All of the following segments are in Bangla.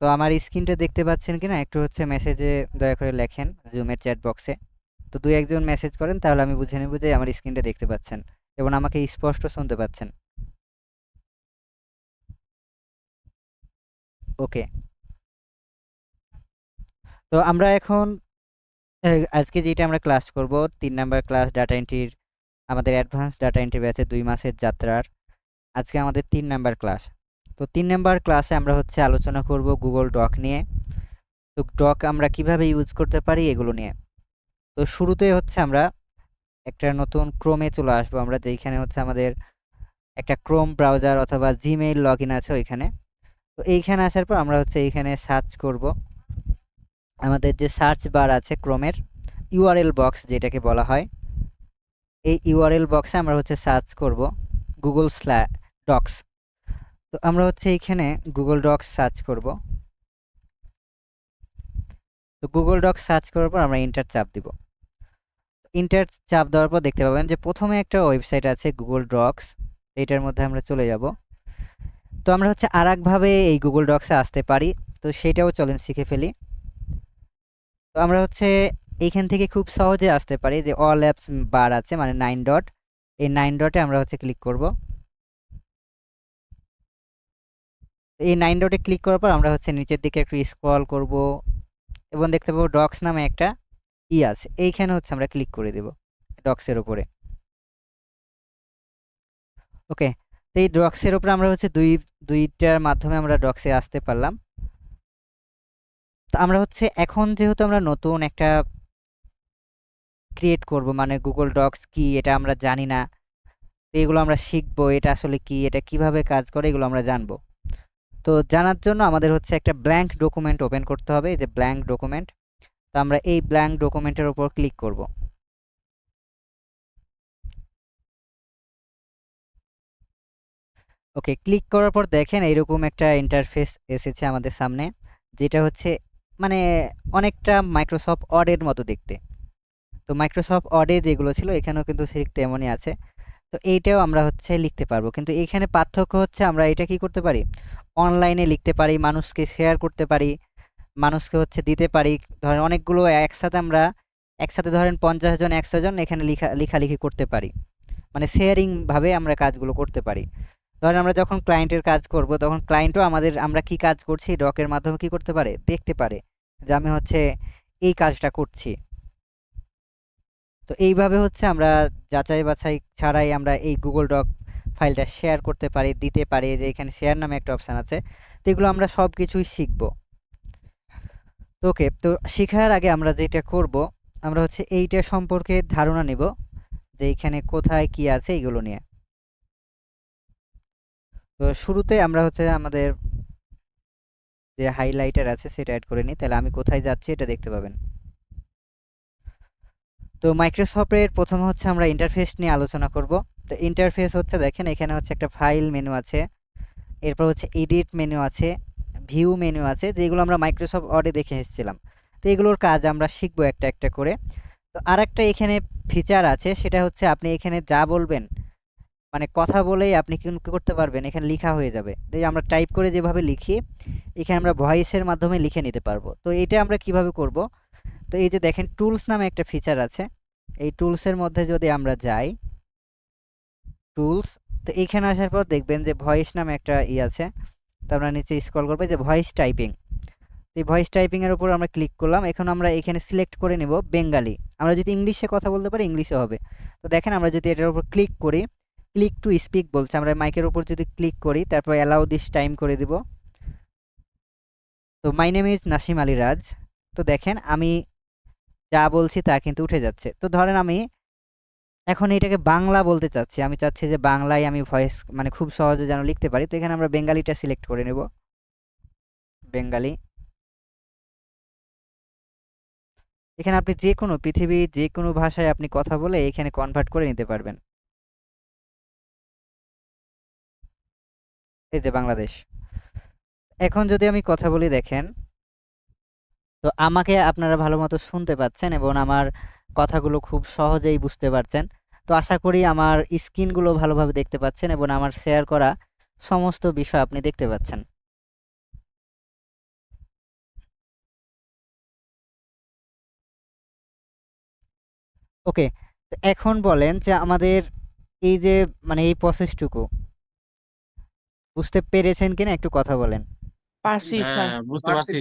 তো আমার স্ক্রিনটা দেখতে পাচ্ছেন কিনা একটু হচ্ছে মেসেজে দয়া করে লেখেন জুমের চ্যাট বক্সে। তো দুই একজন মেসেজ করেন তাহলে আমি বুঝে নেব যে আমার স্ক্রিনটা দেখতে পাচ্ছেন এবং আমাকে স্পষ্ট শুনতে পাচ্ছেন। ওকে। তো আমরা এখন আজকে যেটা আমরা ক্লাস করব 3 নাম্বার ক্লাস ডাটা এন্ট্রির, আমাদের অ্যাডভান্স ডাটা এন্ট্রি ব্যাচে 2 মাসের যাত্রার আজকে আমাদের 3 নাম্বার ক্লাস। তো 3 নাম্বার ক্লাসে আমরা হচ্ছে আলোচনা করব গুগল ডক নিয়ে। তো ডক আমরা কিভাবে ইউজ করতে পারি এগুলো নিয়ে। তো শুরুতে হচ্ছে আমরা একটা নতুন ক্রোমে চলে আসবো আমরা, যেখানে হচ্ছে আমাদের একটা ক্রোম ব্রাউজার অথবা জিমেইল লগ ইন আছে ওইখানে। তো এইখানে আসার পর আমরা হচ্ছে এইখানে সার্চ করব। আমাদের যে সার্চ বার আছে ক্রোমের ইউআরএল বক্স যেটাকে বলা হয়, এই ইউআরএল বক্সে আমরা হচ্ছে সার্চ করব গুগল ডক্স। তো আমরা হচ্ছে এইখানে গুগল ডক্স সার্চ করব। তো গুগল ডক্স সার্চ করার পর আমরা ইন্টার চাপ দিব। ইন্টার চাপ দেওয়ার পর দেখতে পাবেন যে প্রথমে একটা ওয়েবসাইট আছে গুগল ডক্স, এটার মধ্যে আমরা চলে যাব। তো আমরা হচ্ছে আরেকভাবে এই গুগল ডক্সে আসতে পারি, তো সেটাও চলেন শিখে ফেলি। তো আমরা হচ্ছে এইখান থেকে খুব সহজে আসতে পারি যে অল অ্যাপস বার আছে মানে 9 ডট, এই 9 ডটে আমরা হচ্ছে ক্লিক করব। এই 9 ডটে ক্লিক করার পর আমরা হচ্ছে নিচের দিকে একটু স্ক্রল করব এবং দেখতে পাবো ডক্স নামে একটা আছে, এইখানে হচ্ছে আমরা ক্লিক করে দেব ডক্সের উপরে। ওকে। তো এই ডক্সের উপরে আমরা হচ্ছে দুইটার মাধ্যমে আমরা ডক্সে আসতে পারলাম। তো আমরা হচ্ছে এখন যেহেতু আমরা নতুন একটা ক্রিয়েট করব মানে গুগল ডক্স কি এটা আমরা জানি না, তো এগুলো আমরা শিখবো এটা আসলে কি, এটা কিভাবে কাজ করে এগুলো আমরা জানবো। তো জানার জন্য আমাদের হচ্ছে একটা ব্ল্যাঙ্ক ডকুমেন্ট ওপেন করতে হবে, এই যে ব্ল্যাঙ্ক ডকুমেন্ট। তো আমরা এই ব্ল্যাঙ্ক ডকুমেন্টের উপর ক্লিক করব। ওকে, ক্লিক করার পর দেখেন এইরকম একটা ইন্টারফেস এসেছে আমাদের সামনে, যেটা হচ্ছে মানে অনেকটা মাইক্রোসফট ওয়ার্ডের মতো দেখতে। তো মাইক্রোসফট ওয়ার্ডে যেগুলো ছিল এখানেও কিন্তু ঠিক তেমনই আছে। তো এইটাও আমরা হচ্ছে লিখতে পারবো, কিন্তু এখানে পার্থক্য হচ্ছে আমরা এটা কি করতে পারি, অনলাইনে লিখতে পারি, মানুষকে শেয়ার করতে পারি, মানুষকে হচ্ছে দিতে পারি। ধরেন অনেকগুলো একসাথে আমরা একসাথে ধরেন 50 জন 100 জন এখানে লেখালেখি করতে পারি, মানে শেয়ারিং ভাবে আমরা কাজগুলো করতে পারি। ধরেন আমরা যখন ক্লায়েন্টের কাজ করব তখন ক্লায়েন্টও আমাদের আমরা কি কাজ করছি ডকের মাধ্যমে কি করতে পারে, দেখতে পারে যে আমি হচ্ছে এই কাজটা করছি। তো এইভাবে হচ্ছে আমরা যাচাই বাছাই ছাড়াই আমরা এই গুগল ডক ফাইলটা শেয়ার করতে পারি, দিতে পারি, যে এখানে শেয়ার নামে একটা অপশান আছে। তো এগুলো আমরা সব কিছুই শিখবো। তো ওকে, তো শেখার আগে আমরা যেটা করব, আমরা হচ্ছে এইটা সম্পর্কে ধারণা নেব যে এখানে কোথায় কি আছে এইগুলো নিয়ে। তো শুরুতে আমরা হচ্ছে আমাদের যে হাইলাইটার আছে সেটা অ্যাড করে নিই, তাহলে আমি কোথায় যাচ্ছি এটা দেখতে পাবেন। তো মাইক্রোসফটের প্রথমে হচ্ছে আমরা ইন্টারফেস নিয়ে আলোচনা করব। তো ইন্টারফেস হচ্ছে দেখেন এখানে হচ্ছে একটা ফাইল মেনু আছে, এরপর হচ্ছে এডিট মেনু আছে, ভিউ মেনু আছে, যেগুলো আমরা মাইক্রোসফট ওয়ার্ডে দেখে এসেছিলাম। তো এগুলোর কাজ আমরা শিখবো একটা একটা করে। তো আরেকটা এখানে ফিচার আছে, সেটা হচ্ছে আপনি এখানে যা বলবেন মানে কথা বলেই আপনি কি করতে পারবেন, এখানে লিখা হয়ে যাবে। এই যে আমরা টাইপ করে যেভাবে লিখি এখানে আমরা ভয়েসের মাধ্যমে লিখে নিতে পারবো। তো এটা আমরা কিভাবে করব, তো এই যে দেখেন টুলস নামে একটা ফিচার আছে, এই টুলসের মধ্যে যদি আমরা যাই টুলস, তো এইখানে আসার পর দেখবেন যে ভয়েস নামে একটা আছে। তো আমরা নিচে স্ক্রল করবো যে ভয়েস টাইপিং, এই ভয়েস টাইপিং এর উপর আমরা ক্লিক করলাম। এখন আমরা এখানে সিলেক্ট করে নেব বেঙ্গালি, আমরা যদি ইংলিশে কথা বলতে পারি ইংলিশে হবে। তো দেখেন আমরা যদি এটার উপর ক্লিক করি, ক্লিক টু স্পিক বলছে, আমরা মাইকের উপর যদি ক্লিক করি তারপর অ্যালাউ দিস টাইম করে দিব। তো my name is Nasim Ali Raj. তো দেখেন আমি যা বলছি তা কিন্তু উঠে যাচ্ছে। তো ধরেন আমি এখন এটাকে বাংলা বলতে চাচ্ছি, আমি চাচ্ছি যে বাংলায় আমি ভয়েস মানে খুব সহজে যেন লিখতে পারি। তো এখানে আমরা বেঙ্গালিটা সিলেক্ট করে নেব, বেঙ্গালি। এখানে আপনি যে কোনো পৃথিবীর যে কোনো ভাষায় আপনি কথা বলে এখানে কনভার্ট করে নিতে পারবেন। এই যে বাংলাদেশ। এখন যদি আমি কথা বলি দেখেন, তো আমাকে আপনারা ভালো মতো শুনতে পাচ্ছেন এবং আমার কথাগুলো খুব সহজেই বুঝতে পারছেন। তো আশা করি আমার স্ক্রিনগুলো ভালোভাবে দেখতে পাচ্ছেন এবং আমার শেয়ার করা সমস্ত বিষয় আপনি দেখতে পাচ্ছেন। ওকে, তো এখন বলেন যে আমাদের এই যে মানে এই প্রসেসটুকু বুঝতে পেরেছেন কিনা একটু কথা বলেন। পারছি স্যার। হ্যাঁ, বুঝতে পারছি।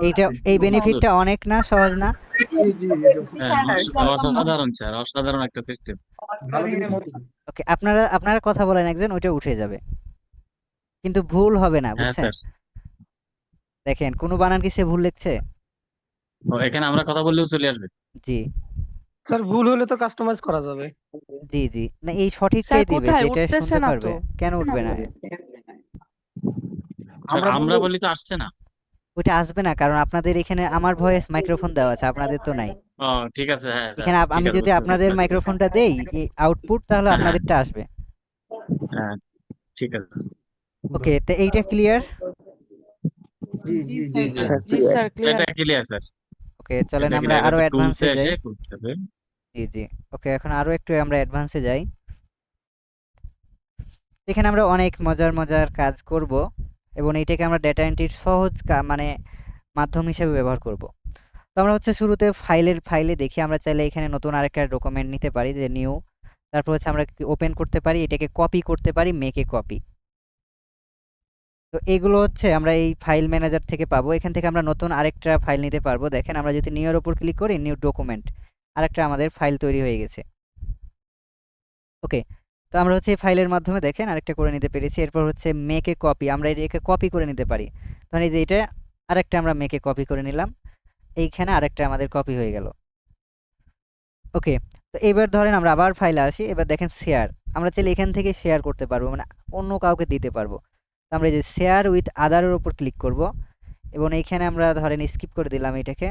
এইটা এই বেনিফিটটা অনেক না, সহজ না? হ্যাঁ, অসাধারণ স্যার, অসাধারণ একটা সিস্টেম। ওকে, আপনারা আপনারা কথা বলেন একজন, ওইটা উঠে যাবে, কিন্তু ভুল হবে না, হ্যাঁ বুঝছেন? স্যার। দেখেন কোনো বানান কি সে ভুল লিখছে? এখানে আমরা কথা বললেও চলে আসবে। জি স্যার ভুল হলে তো কাস্টমাইজ করা যাবে। জি জি, না এই স্যার সঠিকটাই দিবে, কোথায় যেটা উঠতেছে শুনতে না পারবে। তো? কেন উঠবে না? স্যার আমরা বলি তো আসছে না। ওইটা আসবে না, কারণ আপনাদের এখানে আমার ভয়েস মাইক্রোফোন দেওয়া আছে, আপনাদের তো নাই। ও ঠিক আছে, হ্যাঁ স্যার, এখানে ঠিক আমি আছে, যদি বুঝতে আপনাদের পারছি। মাইক্রোফোনটা দেই আউটপুট, তাহলে হ্যাঁ হ্যাঁ আপনাদেরটা আসবে। হ্যাঁ, ঠিক আছে। ওকে, তো এইটা ক্লিয়ার? জি স্যার, স্যার জি স্যার ক্লিয়ার। এটা ক্লিয়ার স্যার, ওকে, চলেন এটা আমরা ক্লিয়ার। আরো এবার টুলসে অ্যাডভান্সে এসে যাই। করতে হবে। জি জি। ওকে, এখন আরো একটু আমরা অ্যাডভান্সে যাই। এখানে আমরা অনেক মজার মজার কাজ করব, এবং এইটাকে আমরা ডেটা এন্ট্রির সহজ মানে মাধ্যম হিসেবে ব্যবহার করব। তো আমরা হচ্ছে শুরুতে ফাইলে দেখি, আমরা চাইলে এখানে নতুন আরেকটা ডকুমেন্ট নিতে পারি, যে নিউ। তারপর হচ্ছে আমরা ওপেন করতে পারি, এটাকে কপি করতে পারি, মেকে কপি। তো এগুলো হচ্ছে আমরা এই ফাইল ম্যানেজার থেকে পাবো। এখান থেকে আমরা নতুন আরেকটা ফাইল নিতে পারবো। দেখেন, আমরা যদি নিউ এর উপর ক্লিক করি, নিউ ডকুমেন্ট, আরেকটা আমাদের ফাইল তৈরি হয়ে গেছে। ওকে, তো আমরা হচ্ছে এই ফাইলের মাধ্যমে দেখেন আরেকটা করে নিতে পেরেছি। এরপর হচ্ছে মেকে কপি, আমরা এটাকে কপি করে নিতে পারি। তখন এই যে এটা আরেকটা আমরা মেকে কপি করে নিলাম, এইখানে আরেকটা আমাদের কপি হয়ে গেল। ওকে, তো এবার ধরেন আমরা আবার ফাইলে আসি। এবার দেখেন শেয়ার, আমরা চাইলে এখান থেকে শেয়ার করতে পারবো, মানে অন্য কাউকে দিতে পারবো। তো আমরা এই যে শেয়ার উইথ আদারের উপর ক্লিক করব, এবং এইখানে আমরা ধরেন স্কিপ করে দিলাম এটাকে।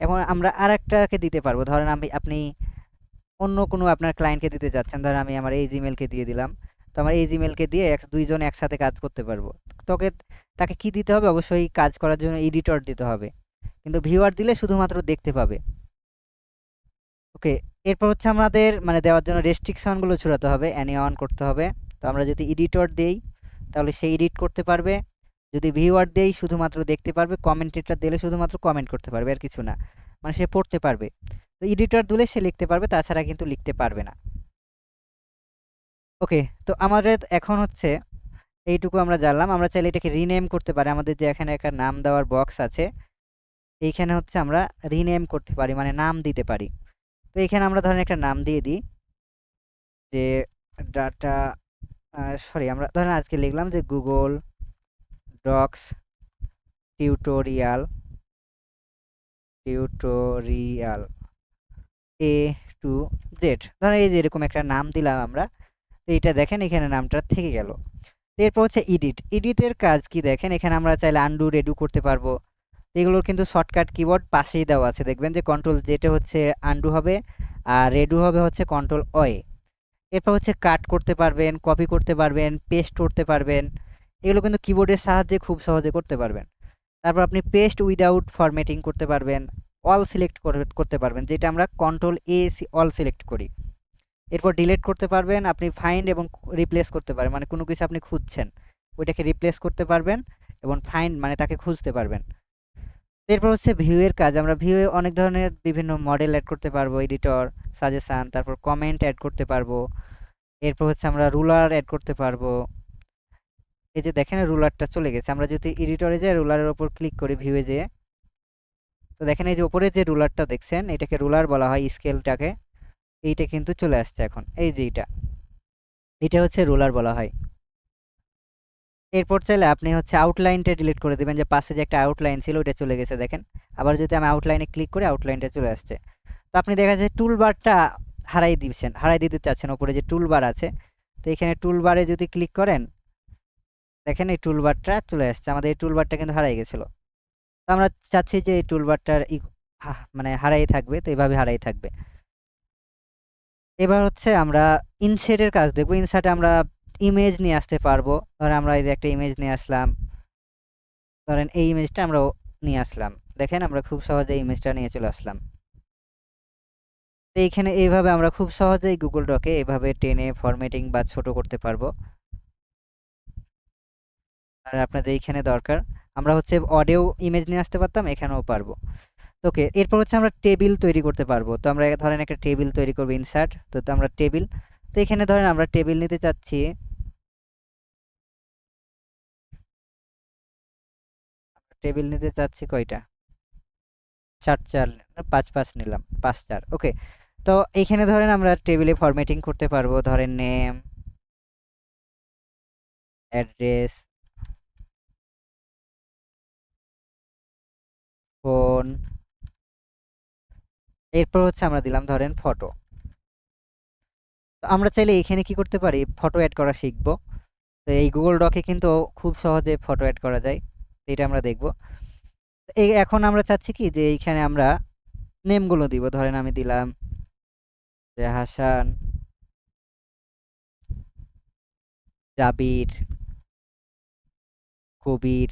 এখন আমরা আরেকটাকে দিতে পারবো, ধরেন আপনি অন্য কোনো আপনার ক্লায়েন্টকে দিতে যাচ্ছেন, ধরেন আমি আমার এই জিমেলকে দিয়ে দিলাম। তো আমার এই জিমেলকে দিয়ে দুইজন একসাথে কাজ করতে পারবো। তোকে তাকে কি দিতে হবে? অবশ্যই কাজ করার জন্য এডিটর দিতে হবে, কিন্তু ভিউয়ার দিলে শুধুমাত্র দেখতে পাবে। ওকে, এরপর হচ্ছে আমাদের মানে দেওয়ার জন্য রেস্ট্রিকশনগুলো ছড়াতে হবে, অ্যানি অন করতে হবে। তো আমরা যদি এডিটর দেই, তাহলে সে এডিট করতে পারবে। যদি ভিউয়ার দেই, শুধুমাত্র দেখতে পারবে। কমেন্টেটর দিলে শুধুমাত্র কমেন্ট করতে পারবে, আর কিছু না, মানে সে পড়তে পারবে। তো এডিটর দিলে সে লিখতে পারবে, তাছাড়া কিন্তু লিখতে পারবে না। ওকে, তো আমাদের এখন হচ্ছে এইটুকু আমরা জানলাম। আমরা চাইলে এটাকে রিনেম করতে পারি, আমাদের যে এখানে একটা নাম দেওয়ার বক্স আছে, এইখানে হচ্ছে আমরা রিনেম করতে পারি, মানে নাম দিতে পারি। তো এখানে আমরা ধরেন একটা নাম দিয়ে দিই, যে ডাটা, সরি, আমরা ধরেন আজকে লিখলাম যে Google docs tutorial tutorial A to Z, ধরেন এই যে এরকম একটা নাম দিলাম আমরা। তো এইটা দেখেন এখানে নামটা থেকে গেল। এরপর হচ্ছে এডিটের কাজ কি দেখেন, এখানে আমরা চাইলে আন্ডু রেডু করতে পারবো। এগুলোর কিন্তু শর্টকাট কিবোর্ড পাশেই দেওয়া আছে, দেখবেন যে কন্ট্রোল যেটা হচ্ছে আন্ডু হবে, আর রেডু হবে হচ্ছে কন্ট্রোল অয়ে। এরপর হচ্ছে কাট করতে পারবেন, কপি করতে পারবেন, পেস্ট করতে পারবেন। এগুলো কিন্তু কিবোর্ডের সাহায্যে খুব সহজে করতে পারবেন। তারপর আপনি পেস্ট উইদাউট ফরম্যাটিং করতে পারবেন, অল সিলেক্ট করতে পারবেন, যেটা আমরা কন্ট্রোল এ অল সিলেক্ট করি। এরপর ডিলিট করতে পারবেন, আপনি ফাইন্ড এবং রিপ্লেস করতে পারেন, মানে কোনো কিছু আপনি খুঁজছেন ওইটাকে রিপ্লেস করতে পারবেন, এবং ফাইন্ড মানে তাকে খুঁজতে পারবেন। এরপর হচ্ছে ভিউয়ের কাজ, আমরা ভিউয়ে অনেক ধরনের বিভিন্ন মডেল অ্যাড করতে পারবো, এডিটর, সাজেশান, তারপর কমেন্ট অ্যাড করতে পারবো। এরপর হচ্ছে আমরা রুলার অ্যাড করতে পারবো। এই যে দেখেন রুলারটা চলে গেছে, আমরা যদি এডিটরে যাই রুলারের ওপর ক্লিক করি ভিউয়ে যেয়ে, তো দেখেন এই যে উপরে যে রুলারটা দেখছেন, এটাকে রুলার বলা হয়, স্কেলটাকে। এইটা কিন্তু চলে আসছে এখন, এই যে এটা হচ্ছে রুলার বলা হয়। এরপর চাইলে আপনি হচ্ছে আউটলাইনটা ডিলিট করে দেবেন, যে পাশে যে একটা আউটলাইন ছিল ওটা চলে গেছে দেখেন। আবার যদি আমি আউটলাইনে ক্লিক করি, আউটলাইনটা চলে আসছে। তো আপনি দেখা যায় টুলবারটা হারাই দিতে চাচ্ছেন, উপরে যে টুলবার আছে। তো এখানে টুলবারে যদি ক্লিক করেন, দেখেন এই টুলবারটা চলে আসছে, আমাদের এই টুলবারটা কিন্তু হারাই গেছিল। তো আমরা চাচ্ছি যে এই টুলবারটার মানে হারাই থাকবে, তো এইভাবে হারাই থাকবে। এবার হচ্ছে আমরা ইনসার্টের কাজ দেখবো। ইনসার্টে আমরা ইমেজ নিয়ে আসতে পারবো। ধরেন আমরা এই যে একটা ইমেজ নিয়ে আসলাম, ধরেন এই ইমেজটা আমরা নিয়ে আসলাম, দেখেন আমরা খুব সহজে ইমেজটা নিয়ে চলে আসলাম। তো এইখানে এইভাবে আমরা খুব সহজেই গুগল ডকে এইভাবে টেনে ফরম্যাটিং বা ছোট করতে পারবো। আর আপনাদের এইখানে দরকার, আমরা হচ্ছে অডিও ইমেজ নিয়ে আসতে পারতাম, এখানেও পারবো। তো ওকে, এরপর হচ্ছে আমরা টেবিল তৈরি করতে পারবো। তো আমরা ধরেন একটা টেবিল তৈরি করবো, ইনসার্ট। তো আমরা টেবিল, তো এখানে ধরেন আমরা টেবিল নিতে চাচ্ছি, টেবিল নিতে চাচ্ছি কয়টা, 4 4 5 5 নিলাম, 5 4। ওকে, তো এইখানে ধরেন আমরা টেবিলে ফরম্যাটিং করতে পারবো, ধরেন নেম, অ্যাড্রেস, ফোন, এরপর হচ্ছে আমরা দিলাম ধরেন ফটো। তো আমরা চাইলে এখানে কি করতে পারি, ফটো অ্যাড করা শিখবো। তো এই গুগল ডকে কিন্তু খুব সহজে ফটো অ্যাড করা যায়, তো এটা আমরা দেখবো। এই এখন আমরা চাচ্ছি কি যে এইখানে আমরা নেমগুলো দিব, ধরেন আমি দিলাম যে হাসান, জাবির, কবির,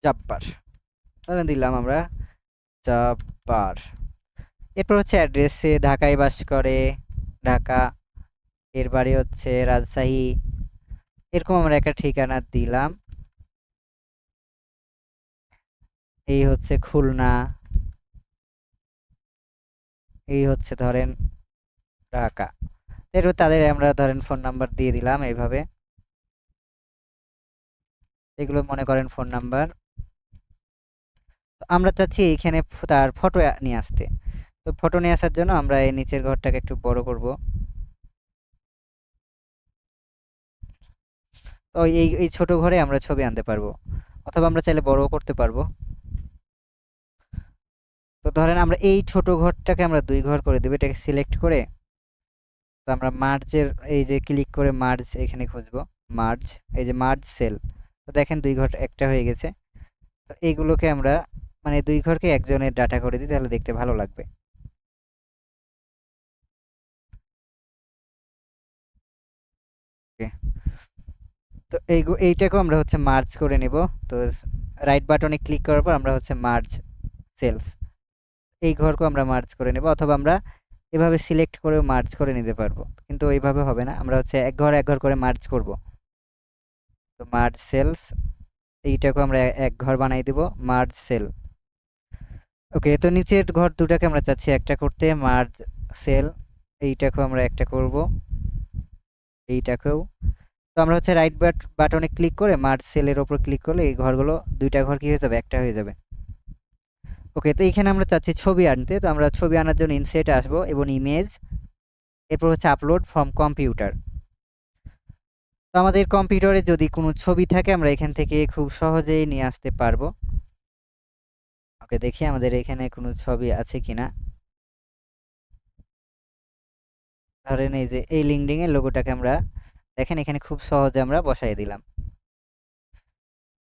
জাব্বার, ধরেন দিলাম আমরা জাব্বার। এরপর হচ্ছে অ্যাড্রেসে ঢাকায় বাস করে, ঢাকা, এর বাড়ি হচ্ছে রাজশাহী, এরকম আমরা একটা ঠিকানা দিলাম। এই হচ্ছে খুলনা, এই হচ্ছে ধরেন ঢাকা। এরপর তাদের আমরা ধরেন ফোন নাম্বার দিয়ে দিলাম এইভাবে, এগুলো মনে করেন ফোন নাম্বার। আমরা চাচ্ছি এইখানে তার ফটো নিয়ে আসতে। তো ফটো নিয়ে আসার জন্য আমরা এই নিচের ঘরটাকে একটু বড় করব। তো এই এই ছোট ঘরে আমরা ছবি আনতে পারবো, অথবা আমরা চাইলে বড়ও করতে পারবো। তো ধরেন আমরা এই ছোট ঘরটাকে আমরা 2 ঘর করে দেবো, এটাকে সিলেক্ট করে। তো আমরা মার্জের এই যে ক্লিক করে মার্জ এখানে খুঁজবো, মার্জ, এই যে মার্জ সেল। তো দেখেন 2 ঘর একটা হয়ে গেছে। তো এইগুলোকে আমরা মানে 2 ঘরকে একজনের ডাটা করে দিই, তাহলে দেখতে ভালো লাগবে। ওকে, তো এইটাকেও আমরা হচ্ছে মার্জ করে নিব। তো রাইট বাটনে ক্লিক করার পর আমরা হচ্ছে মার্জ সেলস, এই ঘরকেও আমরা মার্জ করে নেব, অথবা আমরা এভাবে সিলেক্ট করেও মার্জ করে নিতে পারবো, কিন্তু এইভাবে হবে না, আমরা হচ্ছে এক ঘর এক ঘর করে মার্জ করব। তো মার্জ সেলস, এইটাকেও আমরা এক ঘর বানাই দিব, মার্জ সেল। ওকে, তো নিচের ঘর দুটাকে আমরা চাচ্ছি একটা করতে, মার্জ সেল, এইটাকেও আমরা একটা করব, এইটাকেও। তো আমরা হচ্ছে রাইট বাটনে ক্লিক করে মার্জ সেলের ওপর ক্লিক করলে এই ঘরগুলো, দুইটা ঘর কি হয়ে যাবে, একটা হয়ে যাবে। ওকে, তো এইখানে আমরা চাচ্ছি ছবি আনতে। তো আমরা ছবি আনার জন্য ইনসেটে আসবো এবং ইমেজ, এরপর হচ্ছে আপলোড ফ্রম কম্পিউটার। তো আমাদের কম্পিউটারে যদি কোনো ছবি থাকে আমরা এখান থেকে খুব সহজেই নিয়ে আসতে পারবো। ওকে, দেখি আমাদের এখানে কোনো ছবি আছে কিনা। ধরেন এই যে এই লিঙ্কডিন এর লোগোটাকে আমরা দেখেন এখানে খুব সহজে আমরা বসাই দিলাম।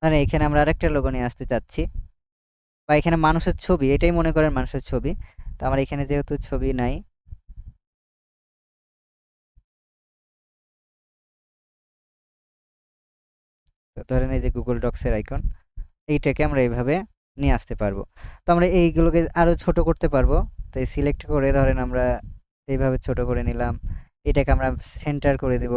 মানে এখানে আমরা আরেকটা লোগো নিয়ে আসতে চাচ্ছি, বা এখানে মানুষের ছবি, এটাই মনে করেন মানুষের ছবি। তো আমার এখানে যেহেতু ছবি নাই, তো ধরেন এই যে গুগল ডক্স এর আইকন, এইটাকে আমরা এইভাবে নিয়ে আসতে পারবো। তো আমরা এইগুলোকে আরো ছোট করতে পারবো। তো এই সিলেক্ট করে ধরেন আমরা এইভাবে ছোট করে নিলাম, এটাকে আমরা সেন্টার করে দিব।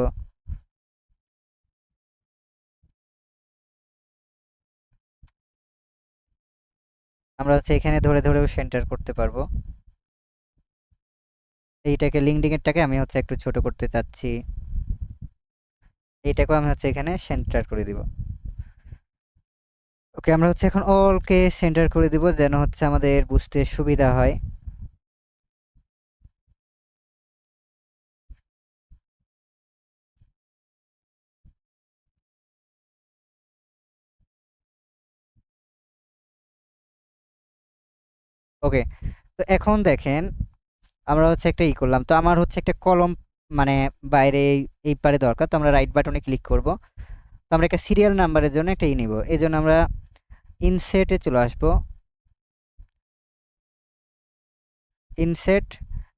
আমরা হচ্ছে এখানে ধরে ধরেও সেন্টার করতে পারবো। এইটাকে লিঙ্কডিন এরটাকে আমি হচ্ছে একটু ছোট করতে চাচ্ছি, এইটাকেও আমি হচ্ছে এখানে সেন্টার করে দিব। ওকে, আমরা হচ্ছে এখন অলকে সেন্টার করে দিব যেন হচ্ছে আমাদের বুঝতে সুবিধা হয়। ওকে, তো এখন দেখেন আমরা হচ্ছে একটা করলাম। তো আমার হচ্ছে একটা কলম মানে বাইরে এই পারে দরকার। তো আমরা রাইট বাটনে ক্লিক করব। তো আমরা একটা সিরিয়াল নাম্বারের জন্য একটা নিব, এই জন্য আমরা ইনসেটে চলে আসবো। ইনসেট,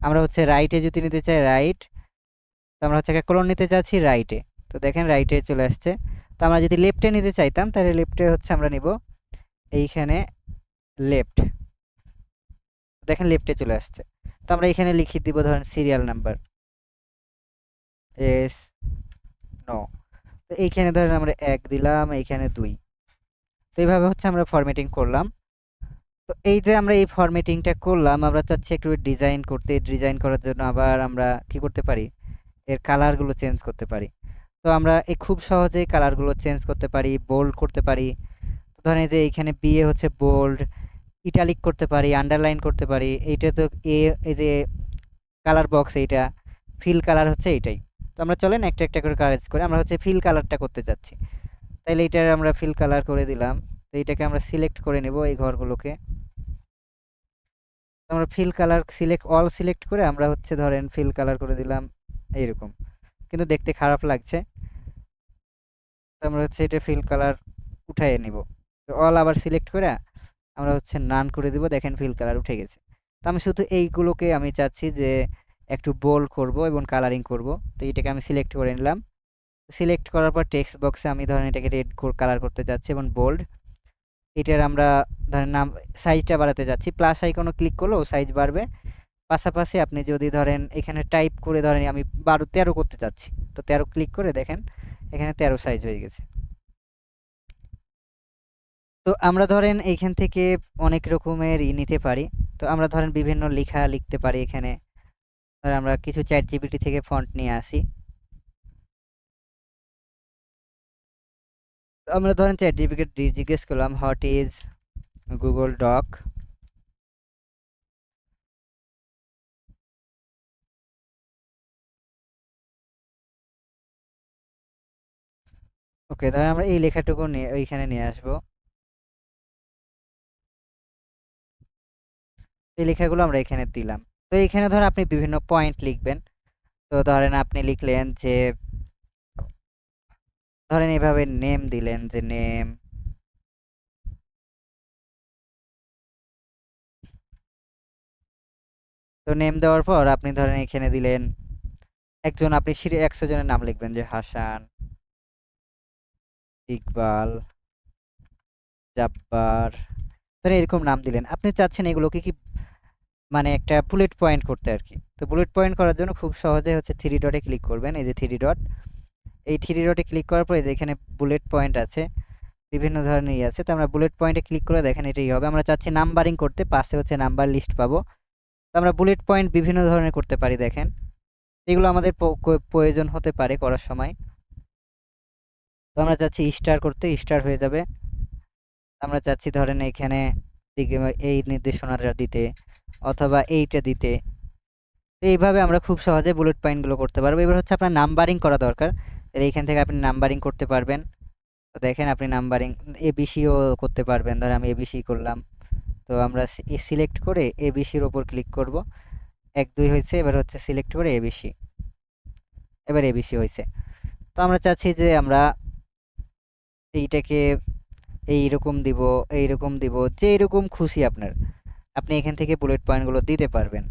আমরা হচ্ছে রাইটে যদি নিতে চাই রাইট, তো আমরা হচ্ছে একটা কলম নিতে চাচ্ছি রাইটে। তো দেখেন রাইটে চলে আসছে। তো আমরা যদি লেফটে নিতে চাইতাম তাহলে লেফটে হচ্ছে আমরা নিব এইখানে লেফট, দেখেন লেফটে চলে আসছে। তো আমরা এখানে লিখে দিব ধরেন সিরিয়াল নাম্বার এস নো। তো এইখানে ধরেন আমরা 1 দিলাম, এইখানে 2। তো এইভাবে হচ্ছে আমরা ফরম্যাটিং করলাম। তো এই যে আমরা এই ফরম্যাটিংটা করলাম, আমরা চাচ্ছি একটু ডিজাইন করতে। ডিজাইন করার জন্য আবার আমরা কি করতে পারি, এর কালারগুলো চেঞ্জ করতে পারি। তো আমরা এই খুব সহজেই কালারগুলো চেঞ্জ করতে পারি, বোল্ড করতে পারি। তো ধরেন এই যে এইখানে বিয়ে হচ্ছে বোল্ড, ইটালিক করতে পারি, আন্ডারলাইন করতে পারি। এইটা তো এই যে কালার বক্স, এইটা ফিল কালার হচ্ছে এইটাই। তো আমরা চলেন একটা একটা করে কাজ করে আমরা হচ্ছে ফিল কালারটা করতে চাচ্ছি। তাইলে এইটার আমরা ফিল কালার করে দিলাম। তো এইটাকে আমরা সিলেক্ট করে নেব এই ঘরগুলোকে। তো আমরা fill colour select all select করে আমরা হচ্ছে ধরেন ফিল কালার করে দিলাম এইরকম, কিন্তু দেখতে খারাপ লাগছে। তো আমরা হচ্ছে এটা ফিল কালার উঠাইয়ে নিব। তো অল আবার সিলেক্ট করে আমরা হচ্ছে নান করে দিব, দেখেন ফিল কালার উঠে গেছে। তো আমি শুধু এইগুলোকে আমি চাচ্ছি যে একটু বোল্ড করব এবং কালারিং করব। তো এটাকে আমি সিলেক্ট করে নিলাম। সিলেক্ট করার পর টেক্সট বক্সে আমি ধরেন এটাকে রেড কালার করতে চাচ্ছি এবং বোল্ড। এটার আমরা ধরেন নাম সাইজটা বাড়াতে যাচ্ছি, প্লাস আইকনও ক্লিক করলেও সাইজ বাড়বে। পাশাপাশি আপনি যদি ধরেন এখানে টাইপ করে ধরেন আমি 13 করতে চাচ্ছি, তো 13 ক্লিক করে দেখেন এখানে 13 সাইজ হয়ে গেছে। তো আমরা ধরেন এইখান থেকে অনেক রকমের নিতে পারি। তো আমরা ধরেন বিভিন্ন লেখা লিখতে পারি এখানে। ধরেন আমরা কিছু চ্যাট জিপিটি থেকে ফন্ট নিয়ে আসি। তো আমরা ধরেন চ্যাট জিপিটি জিজ্ঞেস করলাম হোয়াট ইজ গুগল ডক। ওকে, ধরেন আমরা এই লেখাটুকু নিয়ে ওইখানে নিয়ে আসবো। এই লেখাগুলো আমরা এখানে দিলাম। তো এখানে ধরেন আপনি বিভিন্ন পয়েন্ট লিখবেন। তো ধরেন আপনি লিখলেন যে ধরেন এভাবে নেম দিলেন যে নেম। তো নেম দেওয়ার পর আপনি ধরেন এখানে দিলেন একজন, আপনি 100 জনের নাম লিখবেন যে হাসান, ইকবাল, জাব্বার। ধরেন এরকম নাম দিলেন। আপনি চাচ্ছেন এগুলোকে কি মানে একটা বুলেট পয়েন্ট করতে আর কি। তো বুলেট পয়েন্ট করার জন্য খুব সহজে হচ্ছে থ্রি ডটে ক্লিক করবেন, এই যে থ্রি ডট। এই থ্রি ডটে ক্লিক করার পরে যে এখানে বুলেট পয়েন্ট আছে, বিভিন্ন ধরনেরই আছে। তো আমরা বুলেট পয়েন্টে ক্লিক করে দেখেন এটাই হবে। আমরা চাচ্ছি নাম্বারিং করতে, পাশে হচ্ছে নাম্বার লিস্ট পাবো। তো আমরা বুলেট পয়েন্ট বিভিন্ন ধরনের করতে পারি, দেখেন এগুলো আমাদের প্রয়োজন হতে পারে করার সময়। তো আমরা চাচ্ছি স্টার করতে, স্টার হয়ে যাবে। আমরা চাচ্ছি ধরেন এখানে এই নির্দেশনাটা দিতে অথবা এইটা দিতে। তো এইভাবে আমরা খুব সহজে বুলেট পয়েন্টগুলো করতে পারবো। এবার হচ্ছে আপনার নাম্বারিং করা দরকার, তাহলে এইখান থেকে আপনি নাম্বারিং করতে পারবেন। তো দেখেন আপনি নাম্বারিং এবিসিও করতে পারবেন। ধরেন আমি এবিসি করলাম। তো আমরা সিলেক্ট করে এবিসির ওপর ক্লিক করব। 1 2 হয়েছে, এবার হচ্ছে সিলেক্ট করে এবিসি, এবার এবিসি হয়েছে। তো আমরা চাচ্ছি যে আমরা এইটাকে এইরকম দিব, এইরকম দিব, যে এরকম খুশি আপনার, আপনি এখান থেকে বুলেট পয়েন্টগুলো দিতে পারবেন।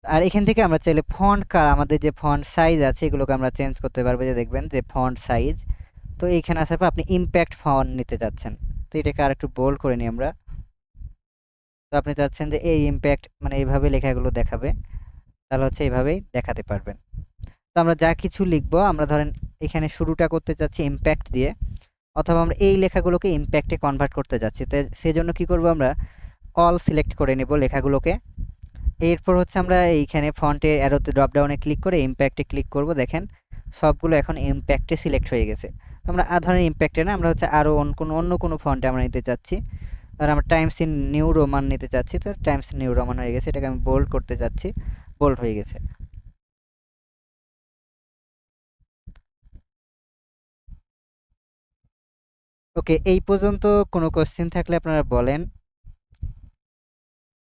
আর এখান থেকে আমরা চাইলে ফন্ট আমাদের যে ফন্ট সাইজ আছে এগুলোকে আমরা চেঞ্জ করতে পারবো। যে দেখবেন যে ফন্ট সাইজ, তো এইখানে আসার পর আপনি ইম্প্যাক্ট ফন্ট নিতে চাচ্ছেন। তো এটাকে আর একটু বোল্ড করে নিই আমরা। তো আপনি চাচ্ছেন যে এই ইম্প্যাক্ট মানে এইভাবে লেখাগুলো দেখাবে, তাহলে হচ্ছে এইভাবেই দেখাতে পারবেন। তো আমরা যা কিছু লিখবো, আমরা ধরেন এখানে শুরুটা করতে চাচ্ছি ইম্প্যাক্ট দিয়ে, অথবা আমরা এই লেখাগুলোকে ইম্প্যাক্টে কনভার্ট করতে যাচ্ছি। তো সেজন্য কি করব, আমরা অল সিলেক্ট করে নেব লেখাগুলোকে। এরপর হচ্ছে আমরা এইখানে ফন্টের অ্যারোতে ড্রপ ডাউনে ক্লিক করে ইম্প্যাক্টে ক্লিক করব। দেখেন সবগুলো এখন ইম্প্যাক্টে সিলেক্ট হয়ে গেছে। তো আমরা ধরেন ইম্প্যাক্টে না, আমরা হচ্ছে আরও অন্য কোনো ফন্টে আমরা নিতে চাচ্ছি। ধর আমরা টাইমস ইন নিউ রোমান নিতে চাচ্ছি। তো টাইমস নিউ রোমান হয়ে গেছে, এটাকে আমি বোল্ড করতে চাচ্ছি, বোল্ড হয়ে গেছে। ওকে, এই পর্যন্ত কোনো কোশ্চেন থাকলে আপনারা বলেন।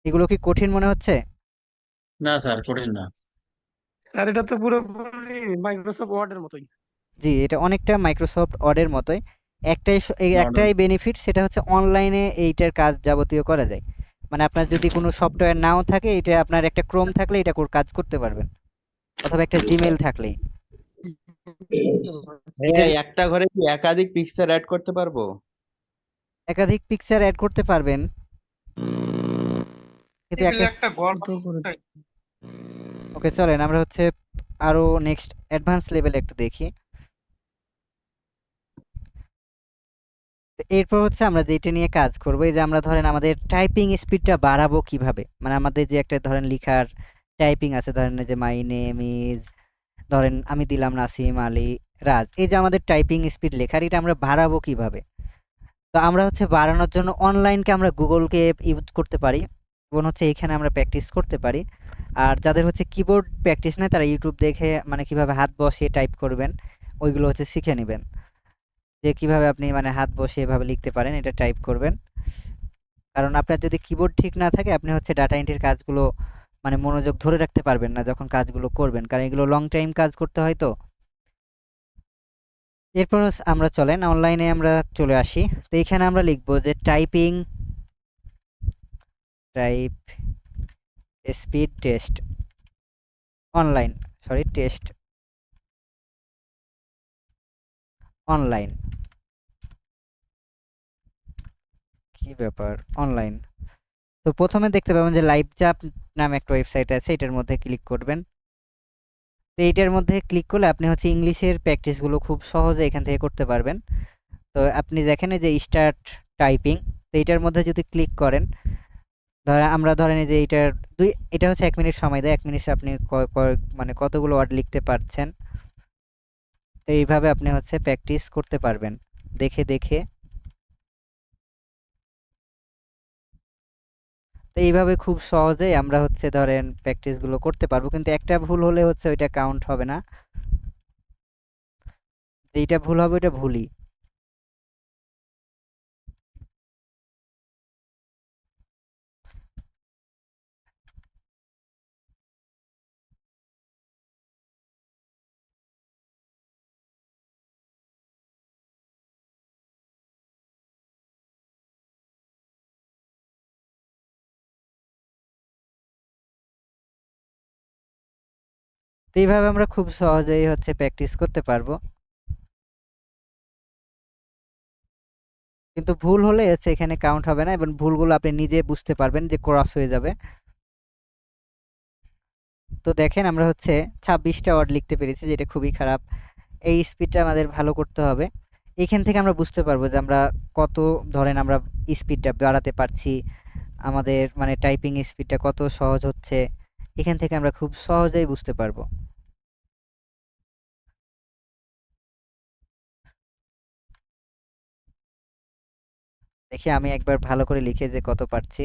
এগুলো কি কঠিন মনে হচ্ছে? না স্যার, কঠিন না। আর এটা তো পুরোপুরি মাইক্রোসফট ওয়ার্ডের মতোই। জি, এটা অনেকটা মাইক্রোসফট ওয়ার্ডের মতোই। এই Modern। একটাই বেনিফিট, সেটা হচ্ছে অনলাইনে এইটার কাজ যাবতীয় করা যায়। মানে আপনার যদি কোনো সফটওয়্যার নাও থাকে, এটা আপনার একটা ক্রোম থাকলে এটা কাজ করতে পারবেন, অথবা একটা জিমেল থাকলেই। এটার হ্যাঁ, একটা ঘরে কি একাধিক পিকচার অ্যাড করতে পারবো? একাধিক পিকচার অ্যাড করতে পারবেন, কিন্তু একটা দুটো করে দিই। ওকে চলেন আমরা হচ্ছে আরো নেক্সট অ্যাডভান্স লেভেল একটু দেখি। এরপর হচ্ছে আমরা যেটা নিয়ে কাজ করব, এই যে আমরা ধরেন আমাদের টাইপিং স্পিডটা বাড়াবো কিভাবে, মানে আমাদের যে একটা ধরেন লিখার টাইপিং আছে, ধরেন এই যে মাই নেম ইজ, ধরেন আমি দিলাম নাসিম আলী রাজ, এই যে আমাদের টাইপিং স্পিড লেখার এটা আমরা বাড়াবো কিভাবে। তো আমরা হচ্ছে বাড়ানোর জন্য অনলাইনকে আমরা গুগলকে ইউজ করতে পারি এবং হচ্ছে এখানে আমরা প্র্যাকটিস করতে পারি। আর যাদের হচ্ছে কিবোর্ড প্র্যাকটিস নেই তারা ইউটিউব দেখে মানে কিভাবে হাত বসিয়ে টাইপ করবেন ওইগুলো হচ্ছে শিখে নেবেন, যে কিভাবে আপনি মানে হাত বসিয়ে এভাবে লিখতে পারেন, এটা টাইপ করবেন। কারণ আপনার যদি কিবোর্ড ঠিক না থাকে আপনি হচ্ছে ডাটা এন্ট্রির কাজগুলো মানে মনোযোগ ধরে রাখতে পারবেন না যখন কাজগুলো করবেন, কারণ এগুলো লং টাইম কাজ করতে হয়। তো এরপর আমরা চলেন অনলাইনে আমরা চলে আসি। তো এখানে আমরা লিখবো যে type speed test online, sorry test online, কি ব্যাপার অনলাইন। তো প্রথমে দেখতে পাবেন যে লাইভ চাপ নামে একটা ওয়েবসাইট আছে, এটার মধ্যে ক্লিক করবেন। তো এইটার মধ্যে ক্লিক করলে আপনি হচ্ছে ইংলিশের প্র্যাকটিসগুলো খুব সহজে এখান থেকে করতে পারবেন। তো আপনি দেখেন এই যে স্টার্ট টাইপিং, তো এইটার মধ্যে যদি ক্লিক করেন, আমরা ধরেন এই যে এটা হচ্ছে 1 মিনিট সময় দেয়, 1 মিনিটে আপনি মানে কতগুলো ওয়ার্ড লিখতে পারছেন। তো এইভাবে আপনি হচ্ছে প্র্যাকটিস করতে পারবেন দেখে দেখে। তো এইভাবে খুব সহজেই আমরা হচ্ছে ধরেন প্র্যাকটিসগুলো করতে পারবো, কিন্তু একটা ভুল হলে হচ্ছে ওইটা কাউন্ট হবে না, যেইটা ভুল হবে ওইটা ভুলই। তো এইভাবে আমরা খুব সহজেই হচ্ছে প্র্যাকটিস করতে পারবো, কিন্তু ভুল হলে হচ্ছে এখানে কাউন্ট হবে না এবং ভুলগুলো আপনি নিজে বুঝতে পারবেন যে ক্রস হয়ে যাবে। তো দেখেন আমরা হচ্ছে 26টা ওয়ার্ড লিখতে পেরেছি, যেটা খুবই খারাপ। এই স্পিডটা আমাদের ভালো করতে হবে। এখান থেকে আমরা বুঝতে পারবো যে আমরা কত ধরেন আমরা স্পিডটা বাড়াতে পারছি, আমাদের মানে টাইপিং স্পিডটা কত সহজ হচ্ছে, এখান থেকে আমরা খুব সহজেই বুঝতে পারবো। দেখি আমি একবার ভালো করে লিখে যে কত পারছি।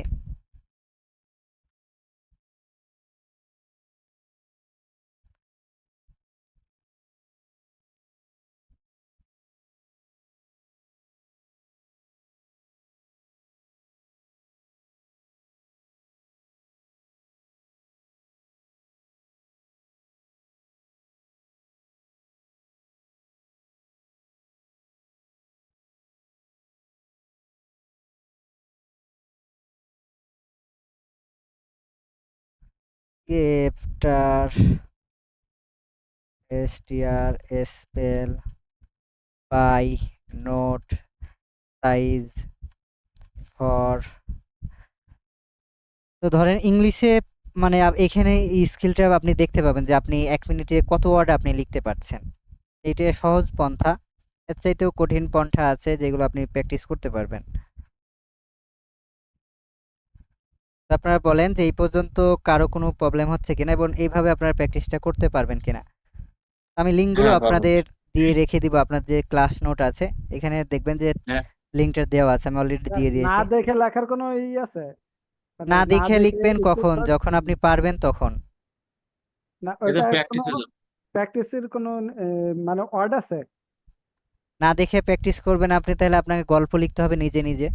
After STR spell by note size for. তো ধরেন ইংলিশে মানে এখানে এই স্কিলটা আপনি দেখতে পাবেন যে আপনি 1 মিনিটে কত ওয়ার্ড আপনি লিখতে পারছেন। এটা সহজ পন্থা, এর চাইতেও কঠিন পন্থা আছে যেগুলো আপনি প্র্যাকটিস করতে পারবেন। তো আপনারা বলেন যে এই পর্যন্ত কারো কোনো প্রবলেম হচ্ছে কিনা এবং এইভাবে আপনারা প্র্যাকটিসটা করতে পারবেন কিনা। আমি লিঙ্কগুলো হ্যাঁ পারবো। আপনাদের দিয়ে রেখে দিব, আপনার যে ক্লাস নোট আছে এখানে দেখবেন যে হ্যাঁ লিঙ্কটা দেওয়া আছে, আমি অলরেডি দিয়ে না দিয়েছি। দেখে লেখার কোনো আছে? মানে না না দেখে দেখে লিখবেন কখন, স্ক্রিনশট যখন আপনি পারবেন তখন। না, এটা ওইটা কোনো প্র্যাকটিসের জন্য। প্র্যাকটিসের কোনো মানে ওয়ার্ড আছে? না দেখে প্র্যাকটিস করবেন আপনি, তাহলে আপনাকে গল্প লিখতে হবে নিজে নিজে,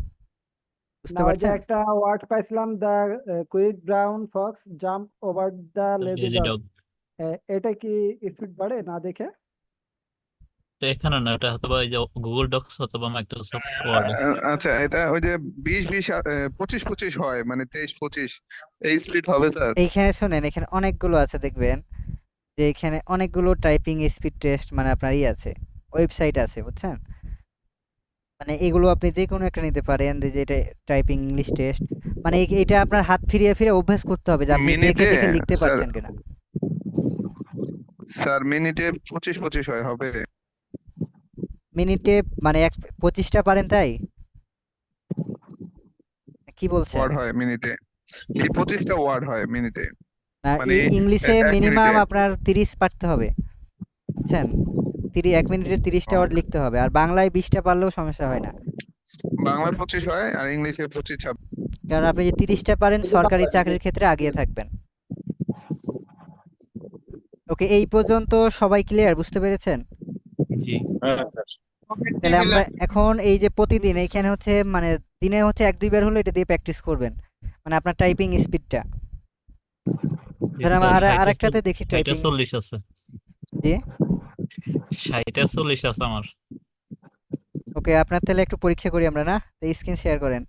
বুঝতে না, ওই যে পারছেন? একটা ওয়ার্ড পাইছিলাম, the quick brown Fox jump over the lazy lazy dog. Dog. এটা কি স্পিড বাড়ে না দেখে? তো এখানে না, এটা হয়তো বা এই যে গুগল ডক্স অথবা মাইক্রোসফট ওয়ার্ড। আচ্ছা, এটা ওই যে 20-20 25-25 হয়, মানে 23-25 এই স্পিড হবে স্যার? এইখানে শুনেন, এখানে অনেকগুলো আছে দেখবেন যে এখানে অনেকগুলো টাইপিং স্পিড টেস্ট মানে আপনার আছে, ওয়েবসাইট আছে, বুঝছেন? মানে এগুলো আপনি যে কোনো একটা নিতে পারেন, যে এটা টাইপিং ইংলিশ টেস্ট, মানে এটা আপনার হাত ফিরিয়ে ফিরে অভ্যাস করতে হবে যে আপনি দেখে মিনিটে দেখে লিখতে স্যার, পারছেন কিনা। স্যার মিনিটে 25-25 হয়, হবে? মিনিটে মানে 25টা পারেন তাই? কি বলছেন? ওয়ার্ড হয় মিনিটে। জি 25টা ওয়ার্ড হয় মিনিটে। না, মানে ইংলিশে 1 মিনিমাম মিনিটে। আপনার 30 পারতে হবে, বুঝছেন? 1 মিনিটে 30টা ওয়ার্ড লিখতে হবে, আর বাংলায় 20টা পারলেও সমস্যা হয় না, বাংলায় 25 হয় আর ইংলিশে 25-26। কারণ আপনি যে 30টা পারেন সরকারি চাকরির ক্ষেত্রে আগিয়ে থাকবেন। ওকে, এই পর্যন্ত সবাই ক্লিয়ার, বুঝতে পেরেছেন? জি হ্যাঁ স্যার। তাহলে আমরা এখন এই যে প্রতিদিন এইখানে হচ্ছে মানে দিনে হচ্ছে 1-2 বার হলো এটা দিয়ে প্র্যাকটিস করবেন, মানে আপনার টাইপিং স্পিডটা। ধরেন আমরা আরেকটাতে দেখি 60টা টাইপিং 40 আছে, দিয়ে। 60টা 40 আছে আমার। ওকে, আপনার তাহলে একটু পরীক্ষা করি আমরা, না? তো স্ক্রিন শেয়ার করেন।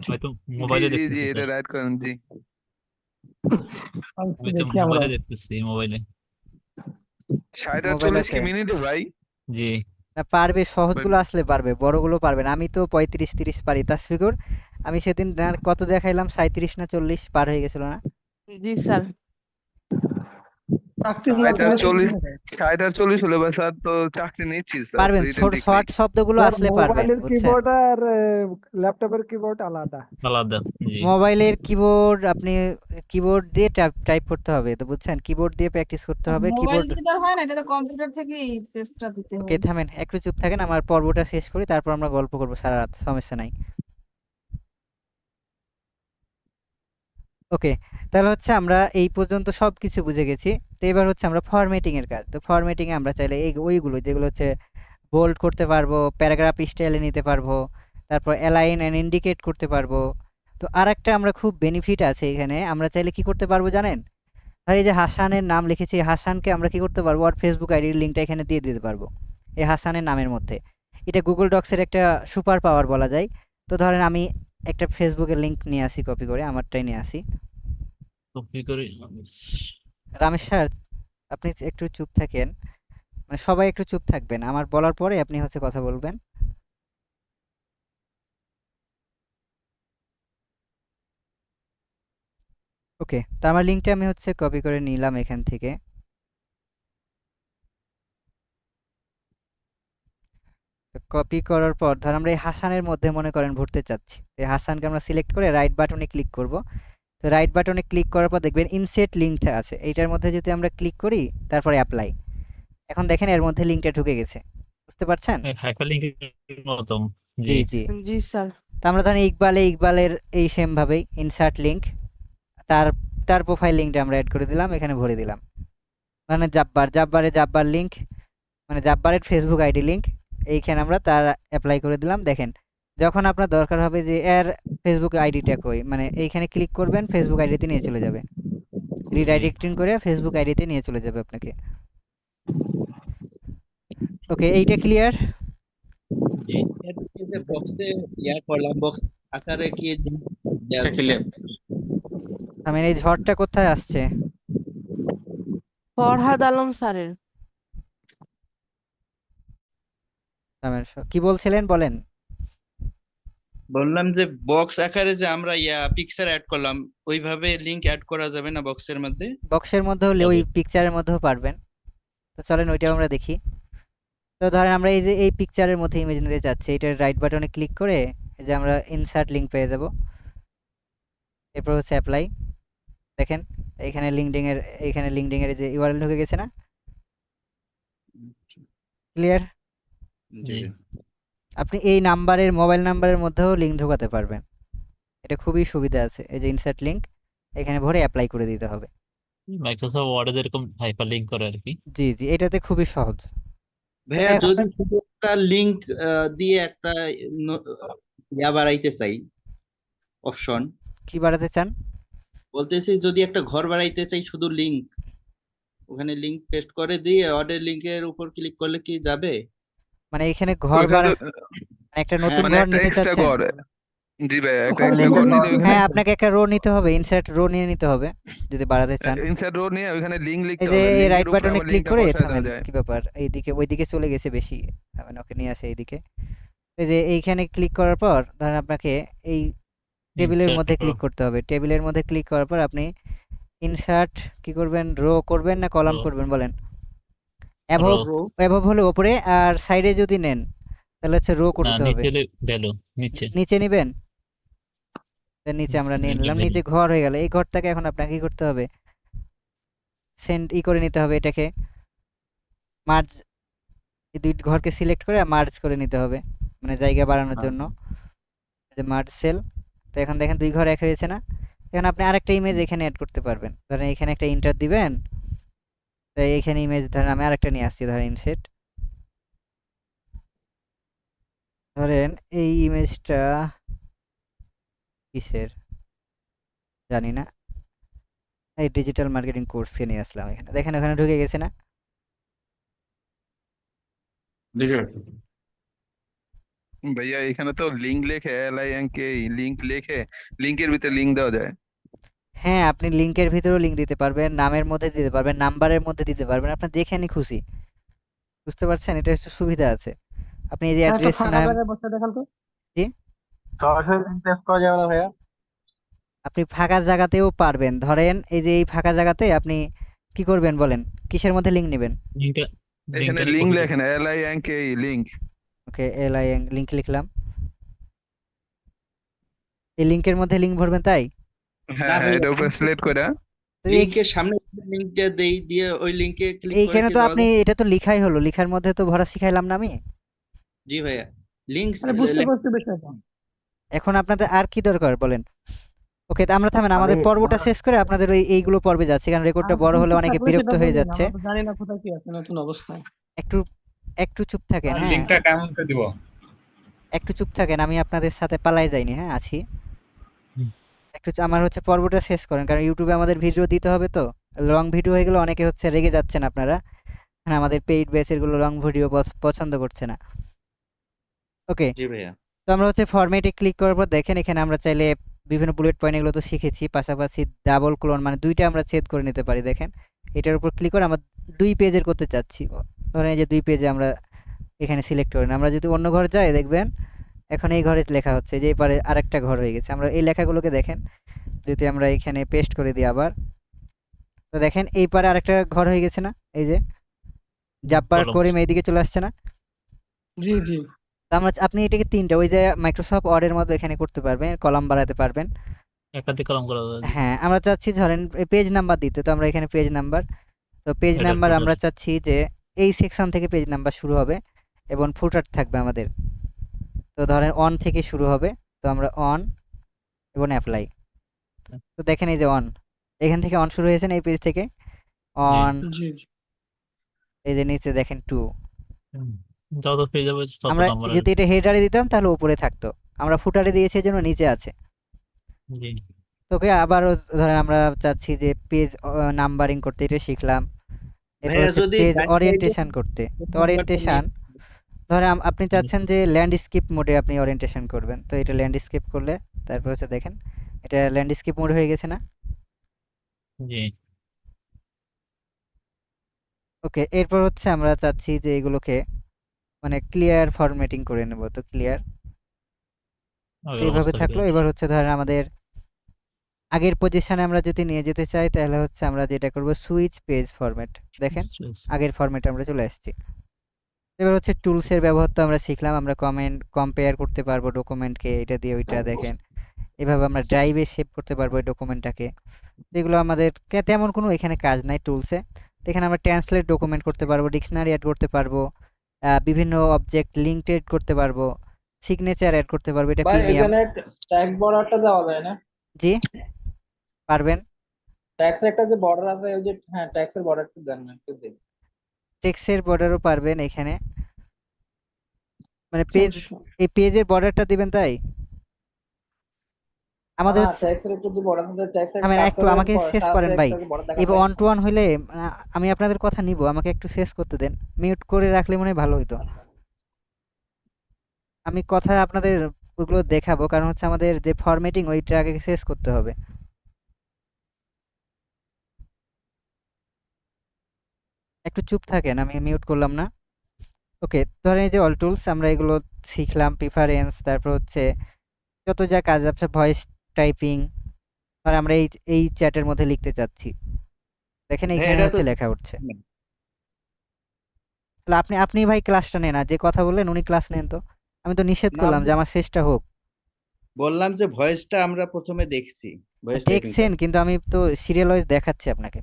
হয়তো জি মোবাইলে জি জি দেখতেছি এটা স্যার, রাইট করেন জি। আমি তো মোবাইলে দেখতেছি মোবাইলে। 60 আর 40 মোবাইলেতে কি মিনিটে ভাই? জি না, পারবে, সহজগুলো আসলে পারবে, বড়গুলো পারবে না। আমি তো 35-30 পারি তাসফিকুর। আমি সেদিন কত দেখাইলাম, 37 না 40 পার হয়ে গেছিল না? জি স্যার। 60 আর 40 60 আর 40 হলে ভাই স্যার তো চাকরি নিচ্ছি স্যার, পারবেন, রিটেন ছোট ঠিক নেই। শর্ট শব্দগুলো স্যার আসলে পারবেন, মোবাইলের বুঝছেন? কিবোর্ড আর ল্যাপটপের কিবোর্ড আলাদা। আলাদা। জি মোবাইলের কিবোর্ড আপনি কিবোর্ড দিয়ে টাইপ করতে হবে, তো বুঝছেন, কিবোর্ড দিয়ে প্র্যাকটিস করতে হবে মোবাইল কিবোর্ড। দিয়ে তো আর হয় না, এটা তো কম্পিউটার থেকেই টেস্টটা দিতে ওকে, হয়। থামেন, একটু চুপ থাকেন, আমার পর্বটা শেষ করি, তারপর আমরা গল্প করবো সারা রাত, সমস্যা নাই। ওকে, তাহলে হচ্ছে আমরা এই পর্যন্ত সবকিছু বুঝে গেছি। তো এবার হচ্ছে আমরা ফরম্যাটিং এর কাজ। তো ফরম্যাটিং এ আমরা চাইলে এই ওইগুলো যেগুলো হচ্ছে বোল্ড করতে পারবো, প্যারাগ্রাফ স্টাইলে নিতে পারবো, তারপর অ্যালাইন এন্ড ইন্ডিকেট করতে পারবো। তো আরেকটা আমরা খুব বেনিফিট আছে এখানে, আমরা চাইলে কি করতে পারবো জানেন? আর এই যে হাসানের নাম লিখেছি, হাসানকে আমরা কি করতে পারবো, আর ফেসবুক আইডির লিঙ্কটা এখানে দিয়ে দিতে পারবো এই হাসানের নামের মধ্যে। এটা গুগল ডক্সের একটা সুপার পাওয়ার বলা যায়। তো ধরেন আমি একটা ফেসবুকের লিঙ্ক নিয়ে আসি, কপি করে আমারটাই নিয়ে আসি। কপি করে। রামেশ স্যার, আপনি একটু চুপ থাকেন, মানে সবাই একটু চুপ থাকবেন, আমার বলার পরে আপনি হচ্ছে কথা বলবেন। ওকে, তো আমার লিঙ্কটা আমি হচ্ছে কপি করে নিলাম এখান থেকে। কপি করার পর ধর আমরা এই হাসানের মধ্যে মনে করেন ভরতে চাচ্ছি, এই হাসানকে আমরা সিলেক্ট করে রাইট বাটনে ক্লিক করব। তো রাইট বাটনে ক্লিক করার পর দেখবেন ইনসেট লিঙ্কটা আছে, এইটার মধ্যে যদি আমরা ক্লিক করি তারপরে অ্যাপ্লাই, এখন দেখেন এর মধ্যে লিঙ্কটা ঢুকে গেছে, বুঝতে পারছেন? হাইপারলিংকের মতো। জি জি জি। জি স্যার। তো আমরা ধরেন ইকবালের এই সেম ভাবেই ইনসার্ট লিঙ্ক, তার তার প্রোফাইল লিঙ্কটা আমরা অ্যাড করে দিলাম, এখানে ভরে দিলাম। মানে জাব্বার লিঙ্ক, মানে জাব্বারের ফেসবুক আইডি লিঙ্ক, এইখানে আমরা তার অ্যাপ্লাই করে দিলাম। দেখেন যখন আপনার দরকার হবে যে এর ফেসবুক আইডিটা কই, মানে এইখানে ক্লিক করবেন, ফেসবুক আইডিতে নিয়ে চলে যাবে, রিডাইরেক্টিং করে ফেসবুক আইডিতে নিয়ে চলে যাবে আপনাকে। ওকে, এইটা ক্লিয়ার? যে বক্সে ইয়া করলাম, বক্স আকারে কি দেয়া এটা ক্লিয়ার। আমি এই ঝড়টা কোথায় আসছে? ফরহাদ আলম স্যারের। কি বলছিলেন বলেন? বললাম যে বক্স আকারে যে আমরা ইয়া পিকচার অ্যাড করলাম, ওইভাবে লিংক অ্যাড করা যাবে না বক্সের মধ্যে? বক্সের মধ্যে হলে ওই পিকচারের মধ্যেও পারবেন। তো চলেন ওইটাও আমরা দেখি। তো ধরেন আমরা এই যে এই পিকচারের মধ্যে ইমেজ নিতে চাচ্ছি, এটার রাইট বাটনে ক্লিক করে এই যে আমরা ইনসার্ট লিঙ্ক পেয়ে যাব, এরপর হচ্ছে অ্যাপ্লাই। দেখেন এখানে লিঙ্কডিং এর যে ইউআরএল ঢুকে গেছে না? ক্লিয়ার? জি আপনি এই নাম্বারের, মোবাইল নাম্বারের মধ্যেও লিঙ্ক ঢোকাতে পারবেন, এটা খুবই সুবিধা আছে। এই যে ইনসার্ট লিঙ্ক এখানে ভরে অ্যাপ্লাই করে দিতে হবে। মাইক্রোসফট ওয়ার্ডে যেরকম হাইপারলিংক করে আর কি। জি জি, এটাতে খুবই সহজ। ভাইয়া এখন- যদি শুধু একটা লিংক দিয়ে একটা ইয়া বাড়াইতে চাই, অপশন কি বাড়াতে চান? বলতেছি যদি একটা ঘর বাড়াইতে চাই শুধু লিংক, ওখানে লিংক পেস্ট করে দিয়ে অর্ডার লিংকের উপর ক্লিক করলে কি যাবে? মানে এখানে ঘর ওইখানে বাড়া, তো- মানে একটা নতুন মানে ঘর একটা নিতে এক্সট্রা চাচ্ছেন? ঘর। জি ভাই, একটা ওখানে এক্সট্রা ঘর নিলে ওইখানে হ্যাঁ, আপনাকে একটা রো নিতে হবে, ইনসার্ট রো নিয়ে নিতে হবে যদি বাড়াতে চান। ইনসাইড রো নিয়ে ওইখানে লিংক এই লিখতে যে হবে, এই লিংকের রাইট উপরে বাটনে আবার ক্লিক লিংকটা করে বসায় থামেন, দেওয়া যায়। কি ব্যাপার, এইদিকে ওইদিকে চলে গেছে বেশি, থামেন, ওকে নিয়ে আসে এইদিকে। এই যে এইখানে ক্লিক করার পর ধরেন আপনাকে এই টেবিলের Insert মধ্যে row। ক্লিক করতে হবে। টেবিলের মধ্যে ক্লিক করার পর আপনি ইনসার্ট কি করবেন, রো করবেন না কলাম Row। করবেন বলেন? অ্যাভব, অ্যাভব হলে উপরে, আর সাইডে যদি নেন তাহলে হচ্ছে রো না করতে হবে। নিচে ভ্যালু নিচে। নিচে নিবেন? তার নিচে আমরা নিয়ে এটা নিলাম, বের- নিচে ঘর হয়ে গেল। এই ঘরটাকে এখন আপনাকে কি করতে হবে, সেন্ড করে নিতে হবে, এটাকে মার্জ, এই দুই ঘরকে সিলেক্ট করে মার্জ করে নিতে হবে, মানে জায়গা বাড়ানোর হ্যাঁ। জন্য। যে মার্জ সেল, তো এখন দেখেন দুই ঘর এক হয়েছে না? এখন আপনি আরেকটা ইমেজ এখানে অ্যাড করতে পারবেন। ধরেন এখানে একটা ইন্টার দিবেন, তো এইখানে ইমেজ ধরেন আমি আরেকটা নিয়ে আসছি, ধরেন ইনসেট, ধরেন এই ইমেজটা কিসের জানি না, এই ডিজিটাল মার্কেটিং কোর্সকে নিয়ে আসলাম এখানে, দেখেন ওখানে ঢুকে গেছে না? ঠিক আছে। ভাইয়া এখানে তো লিঙ্ক লেখে LINK, লিঙ্ক লেখে লিঙ্কের ভিতরে লিঙ্ক দেওয়া যায়। হ্যাঁ, আপনি লিংকের ভিতরেও লিংক দিতে পারবেন, নামের মধ্যে দিতে পারবেন, নাম্বারের মধ্যে দিতে পারবেন, আপনার যেখানে খুশি। বুঝতে পারছেন? এটা হচ্ছে সুবিধা আছে। আপনি এই যে হ্যাঁ, একটা অ্যাড্রেস ফাঁকা নাম, জায়গায় বসে দেখান তো। জি, সরাসরি টেস্ট করা যাবে না ভাইয়া? আপনি ফাঁকা জায়গাতেও পারবেন। ধরেন এই যে এই ফাঁকা জায়গাতে আপনি কি করবেন বলেন, কিসের মধ্যে লিংক নেবেন? লিঙ্কটা এখানে লিঙ্কটা লিঙ্ক কপি লেখেন LINK লিঙ্ক। ওকে, LIN লিংক লিখলাম, এই লিংকের মধ্যে লিংক ভরবেন, তাই? হ্যাঁ না হ্যাঁ, ভাইয়া, এটা উপরে সিলেক্ট করে তো এই লিংকের সামনে লিংকটা দেই, দিয়ে ওই লিংকে ক্লিক করে এইখানে কি তো দেওয়া আপনি, যায়? এটা তো লিখাই হলো, লিখার মধ্যে তো ভরা শিখাইলাম না আমি। জি ভাইয়া, লিংক আরে বুঝতে পারছি বিষয়টা। এখন আপনাদের আর কি দরকার বলেন? ওকে, তো আমরা থামেন, আমাদের পর্বটা শেষ করে আপনাদের ওই এইগুলো পর্বে যাচ্ছি, কারণ রেকর্ডটা বড় হলে অনেকে বিরক্ত হয়ে যাচ্ছে। আমরা তো জানি না কোথায় কি আছে নতুন অবস্থায়। একটু একটু চুপ থাকেন, হ্যাঁ লিংকটা কেমন করে দিব? একটু চুপ থাকেন, আমি আপনাদের সাথে পালাই যাইনি, হ্যাঁ আছি। হুম। একটু আমার হচ্ছে পর্বটা শেষ করেন, কারণ ইউটিউবে আমাদের ভিডিও দিতে হবে, তো লং ভিডিও হয়ে গেলে অনেকে হচ্ছে রেগে যাচ্ছেন আপনারা, হ্যাঁ আমাদের পেইড ব্যাচের গুলো লং ভিডিও পছন্দ করছে না। ওকে, জি ভাইয়া। তো আমরা হচ্ছে ফরম্যাটে ক্লিক করার পর দেখেন এখানে আমরা চাইলে বিভিন্ন বুলেট পয়েন্ট এগুলো তো শিখেছি, পাশাপাশি ডাবল ক্লোন মানে দুইটা আমরা ছেদ করে নিতে পারি। দেখেন এটার উপর ক্লিক করে আমরা দুই পেজের করতে চাচ্ছি, ধরেন এই যে দুই পেজে আমরা এখানে সিলেক্ট করেন। আমরা যদি অন্য ঘর যাই দেখবেন এখন এই ঘরে লেখা হচ্ছে, যে এবারে আরেকটা ঘর হয়ে গেছে। আমরা এই লেখাগুলোকে দেখেন যদি আমরা এখানে পেস্ট করে দিই আবার, তো দেখেন এই পারে আরেকটা ঘর হয়ে গেছে না? এই যে জাব্বার কলম। করিম এইদিকে চলে আসছে না? জি জি। তো আমরা, আপনি এটাকে তিনটা ওই যে মাইক্রোসফট ওয়ার্ডের মতো এখানে করতে পারবেন, কলাম বাড়াতে পারবেন। একাধিক কলম করা যায়। হ্যাঁ, আমরা চাচ্ছি ধরেন পেজ নাম্বার দিতে, তো আমরা এখানে পেজ নাম্বার, তো পেজ এটা নাম্বার footer। আমরা চাচ্ছি যে এই সেকশন থেকে পেজ নাম্বার শুরু হবে এবং ফুটার থাকবে আমাদের। তো ধরেন অন থেকে শুরু হবে, তো আমরা অন এবং অ্যাপ্লাই। তো দেখেন এই যে অন, এখান থেকে অন শুরু হয়েছে না, এই পেজ থেকে অন, জি জি। এই যে নিচে দেখেন টু। হুম। যত পেয়ে যাবে তত আমরা নাম্বার যদি এটা হেডারে দিতাম তাহলে উপরে থাকতো, আমরা ফুটারে দিয়েছি এই জন্য নিচে আছে। জি তোকে আবারও ধরেন আমরা চাচ্ছি যে পেজ নাম্বারিং করতে, এটা শিখলাম। এরপর ভাইয়া হচ্ছে যদি পেজ ডান ওরিয়েন্টেশন সাইডে করতে, তো নাম্বারটা ওরিয়েন্টেশন নেই। ধরেন আপনি চাচ্ছেন যে ল্যান্ডস্কেপ মোডে আপনি ওরিয়েন্টেশন করবেন, তো এটা ল্যান্ডস্কেপ করলে তারপর হচ্ছে দেখেন এটা ল্যান্ডস্কেপ মোড হয়ে গেছে না? জি ওকে, এরপর হচ্ছে আমরা চাচ্ছি যে এগুলোকে মানে ক্লিয়ার ফরম্যাটিং করে নেব, তো ক্লিয়ার আগের এইভাবে অবস্থা থাকলো। ফিরে এবার হচ্ছে ধরেন আমাদের আগের পজিশনে আমরা যদি নিয়ে যেতে চাই তাহলে হচ্ছে আমরা যেটা করব সুইচ পেজ ফরম্যাট, দেখেন আসবে। আগের ফরম্যাটে আমরা চলে আসছি। এবার হচ্ছে টুলসের ব্যবহার তো আমরা শিখলাম, আমরা কমেন্ট কম্পেয়ার করতে পারবো ডকুমেন্টকে, এটা দিয়ে ওইটা দেখেন, এভাবে আমরা ড্রাইভে সেভ করতে পারবো এই ডকুমেন্টটাকে। এগুলো আমাদের তেমন কোনো এখানে কাজ নাই টুলসে। তো এখানে আমরা ট্রান্সলেট ডকুমেন্ট করতে পারবো, ডিকশনারি অ্যাড করতে পারবো, বিভিন্ন অবজেক্ট লিঙ্ক এড করতে পারবো, সিগনেচার অ্যাড করতে পারবো, এটা ভাই প্রিমিয়াম। এখানে ট্যাগ বর্ডারটা দেওয়া যায় না? জি পারবেন। ট্যাক্সের একটা যে বর্ডার আছে ওই যে, হ্যাঁ ট্যাক্সের বর্ডারটা দেন না একটু দেখি। টেক্সটের বর্ডারও পারবেন এখানে, মানে পেজ, এই পেজের বর্ডারটা দিবেন তাই আমাদের হ্যাঁ ট্যাক্সের একটু যে বর্ডার আছে ট্যাক্সের আমি একটু আমাকে শেষ করেন ভাই, বর্ডার দেখা এবার যায়। অন টু ওয়ান হইলে আমি আপনাদের কথা নিব, আমাকে একটু শেষ করতে দেন, মিউট করে রাখলে মনে হয় ভালো হতো। আমি কথা আপনাদের ওগুলো দেখাবো, কারণ হচ্ছে আমাদের যে ফরম্যাটিং ওইটা আগে শেষ করতে হবে। একটু চুপ থাকেন, আমি মিউট করলাম না। ওকে, ধরেন এই যে অল টুলস আমরা এগুলো শিখলাম, প্রিফারেন্স, তারপর হচ্ছে যত যা কাজ আছে ভয়েস টাইপিং, আর আমরা এই এই চ্যাটের মধ্যে লিখতে চাচ্ছি, দেখেন ভাই এইখানে এটা তো হচ্ছে লেখা উঠছে। তাহলে আপনি আপনি ভাই ক্লাসটা নেন, আর যে কথা বললেন উনি ক্লাস নেন, তো আমি তো নিষেধ না করলাম যে আমার শেষটা হোক। বললাম যে ভয়েসটা আমরা প্রথমে দেখছি, ভয়েস টেকনিক্যাল। দেখছেন, কিন্তু আমি তো সিরিয়াল ওয়াইজ দেখাচ্ছি আপনাকে।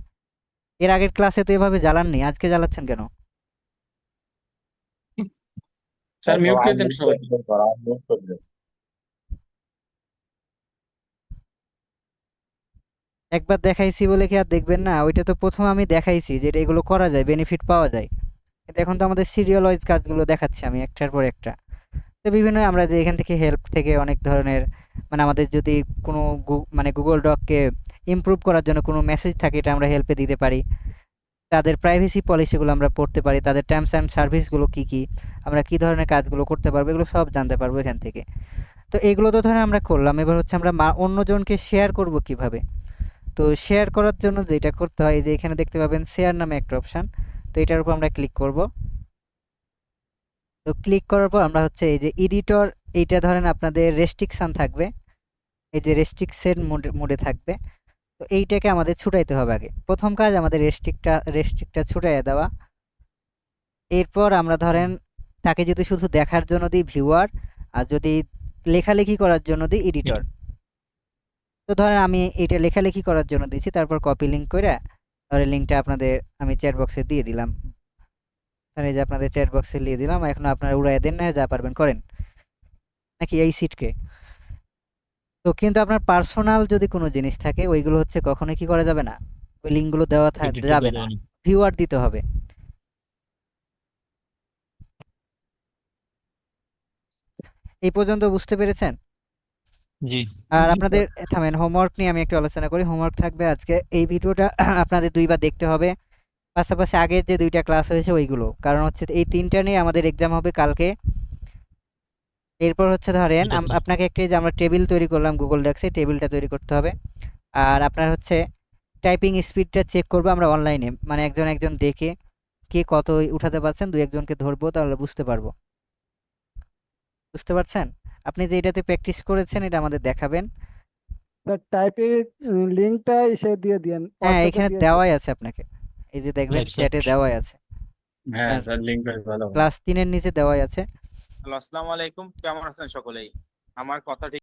এর আগের ক্লাসে তো এভাবে জ্বালাননি, আজকে জ্বালাচ্ছেন কেন? স্যার মিউট করে দেন সবাই। একবার দেখাইছি বলে কি আর দেখবেন না? ওইটা তো প্রথম আমি দেখাইছি যে এগুলো করা যায়, বেনিফিট পাওয়া যায়। কিন্তু এখন তো আমাদের সিরিয়াল ওয়াইজ কাজগুলো দেখাচ্ছি আমি একটার পর একটা। তো বিভিন্ন আমরা যে এখান থেকে হেল্প থেকে অনেক ধরনের, মানে আমাদের যদি কোনো মানে গুগল ডককে ইমপ্রুভ করার জন্য কোনো মেসেজ থাকে, এটা আমরা হেল্পে দিতে পারি। তাদের প্রাইভেসি পলিসিগুলো আমরা পড়তে পারি, তাদের টার্মস অ্যান্ড সার্ভিসগুলো কি কি, আমরা কি ধরনের কাজগুলো করতে পারবো, এগুলো সব জানতে পারবো এখান থেকে। তো এগুলো তো ধরেন আমরা করলাম, এবার হচ্ছে আমরা অন্যজনকে শেয়ার করব কিভাবে। তো শেয়ার করার জন্য যেটা করতে হয়, এই যে এখানে দেখতে পাবেন শেয়ার নামে একটা অপশন, তো এটার উপর আমরা ক্লিক করব। তো ক্লিক করার পর আমরা হচ্ছে এই যে এডিটর, এইটা ধরেন আপনাদের রেস্ট্রিকশন থাকবে, এই যে রেস্ট্রিকশন মোডে থাকবে। তো এইটাকে আমাদের ছুটাইতে হবে আগে। প্রথম কাজ আমাদের রেস্ট্রিক্টটা ছুটাইয়া দেওয়া। এরপর আমরা ধরেন তাকে যদি শুধু দেখার জন্য দিই ভিউয়ার, আর যদি লেখালেখি করার জন্য দিই এডিটর। তো ধরেন আমি এটা লেখালেখি করার জন্য দিয়েছি, তারপর কপি লিঙ্ক করে ধরেন লিঙ্কটা আপনাদের আমি চ্যাট বক্সে দিয়ে দিলাম। ধরেন এই যে আপনাদের চ্যাট বক্সে দিয়ে দিলাম, এখন আপনারা উড়াই দেন না, যা পারবেন করেন নাকি এই সিটকে। তো কিন্তু আপনার পার্সোনাল যদি কোনো জিনিস থাকে, ওইগুলো হচ্ছে কখনোই কি করা যাবে না, ওই লিঙ্কগুলো দেওয়া Edit করা যাবে না, যাবে না। ভিউয়ার দিতে হবে। এই পর্যন্ত বুঝতে পেরেছেন? জি আর আপনাদের থামেন, হোমওয়ার্ক নিয়ে আমি একটু আলোচনা করি। হোমওয়ার্ক থাকবে আজকে এই ভিডিওটা আপনাদের দুইবার দেখতে হবে, পাশাপাশি আগের যে দুইটা ক্লাস হয়েছে ওইগুলো, কারণ হচ্ছে এই তিনটা নিয়ে আমাদের এক্সাম হবে কালকে। এরপর হচ্ছে ধরেন ঠিক আছে। আপনাকে একটা, যে আমরা টেবিল তৈরি করলাম গুগল ডক্সে, টেবিলটা তৈরি করতে হবে। আর আপনার হচ্ছে টাইপিং স্পিডটা চেক করবো আমরা অনলাইনে, মানে একজন একজন দেখে কে কত উঠাতে পারছেন, দুই একজনকে ধরবো, তাহলে বুঝতে পারবো। বুঝতে পারছেন? আপনি যে এটাতে প্র্যাকটিস করেছেন এটা আমাদের দেখাবেন। স্যার টাইপের লিঙ্কটা এসে দিয়ে দিয়েন, হ্যাঁ, হোয়াটসঅ্যাপে এখানে দিয়ে দিন। দেওয়াই আছে আপনাকে, এই যে দেখবেন Live chat। চ্যাটে দেওয়াই আছে, হ্যাঁ আর স্যার লিংক ভালো হবে। ক্লাস 3 এর নিচে দেওয়াই আছে। হ্যালো, আসসালামু আলাইকুম, কেমন আছেন সকলেই? আমার কথা ঠিক